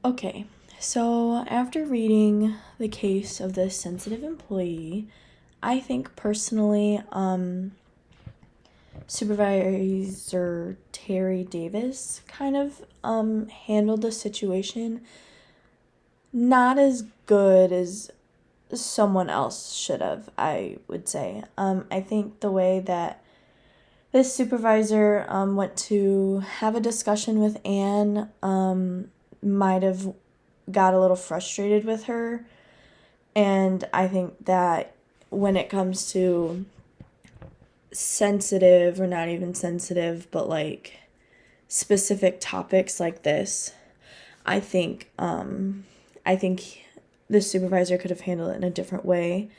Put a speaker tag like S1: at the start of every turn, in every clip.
S1: Okay, so after reading the case of this sensitive employee, I think personally, Supervisor Terry Davis kind of handled the situation not as good as someone else should have, I would say. I think the way that this supervisor went to have a discussion with Anne might have got a little frustrated with her. And I think that when it comes to sensitive, or not even sensitive, but like specific topics like this, I think the supervisor could have handled it in a different way.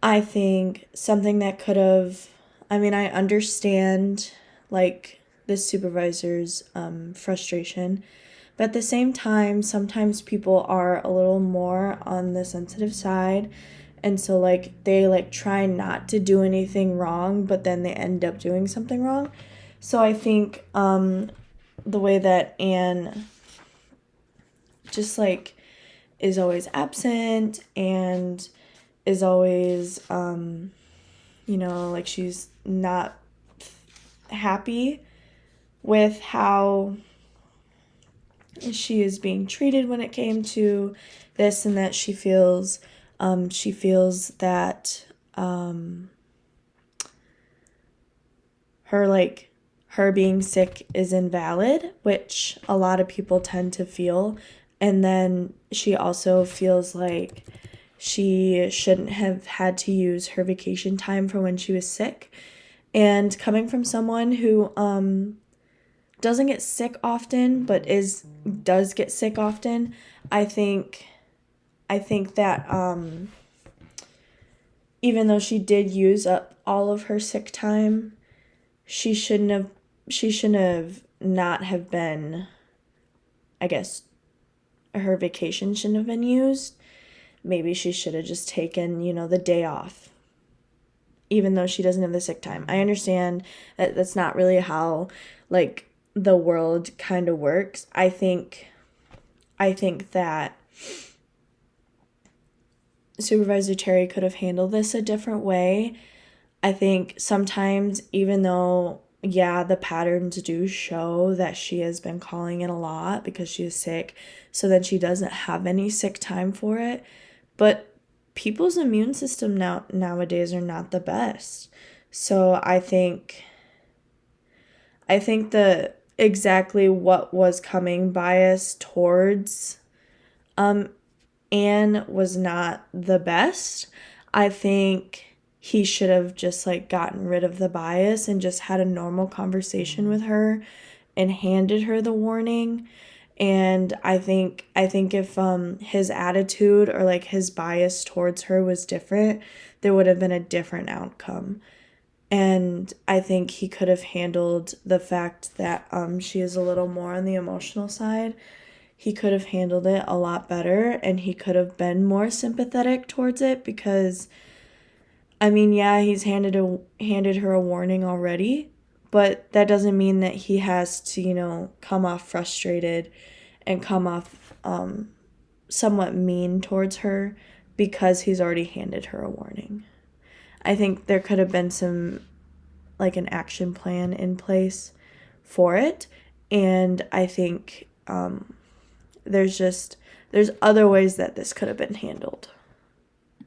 S1: I think something that could have, I understand like the supervisor's frustration, but at the same time, sometimes people are a little more on the sensitive side. And so like they like try not to do anything wrong, but then they end up doing something wrong. So I think the way that Anne just like is always absent and is always like she's not happy with how she is being treated when it came to this, and that she feels that her being sick is invalid, which a lot of people tend to feel. And then she also feels like she shouldn't have had to use her vacation time for when she was sick. And coming from someone who doesn't get sick often, but does get sick often, I think that even though she did use up all of her sick time, she shouldn't have not have been, I guess, her vacation shouldn't have been used. Maybe she should have just taken, the day off, even though she doesn't have the sick time. I understand that that's not really how, like, the world kind of works. I think that Supervisor Terry could have handled this a different way. I think sometimes, even though, yeah, the patterns do show that she has been calling in a lot because she is sick, so then she doesn't have any sick time for it. But people's immune system nowadays are not the best. So I think the exactly what was coming bias towards Anne was not the best. I think he should have just like gotten rid of the bias and just had a normal conversation with her and handed her the warning. And I think if his attitude or like his bias towards her was different, there would have been a different outcome. And I think he could have handled the fact that she is a little more on the emotional side. He could have handled it a lot better, and he could have been more sympathetic towards it because, yeah, he's handed her a warning already, but that doesn't mean that he has to, come off frustrated and come off somewhat mean towards her because he's already handed her a warning. I think there could have been some, like, an action plan in place for it, and I think there's other ways that this could have been handled.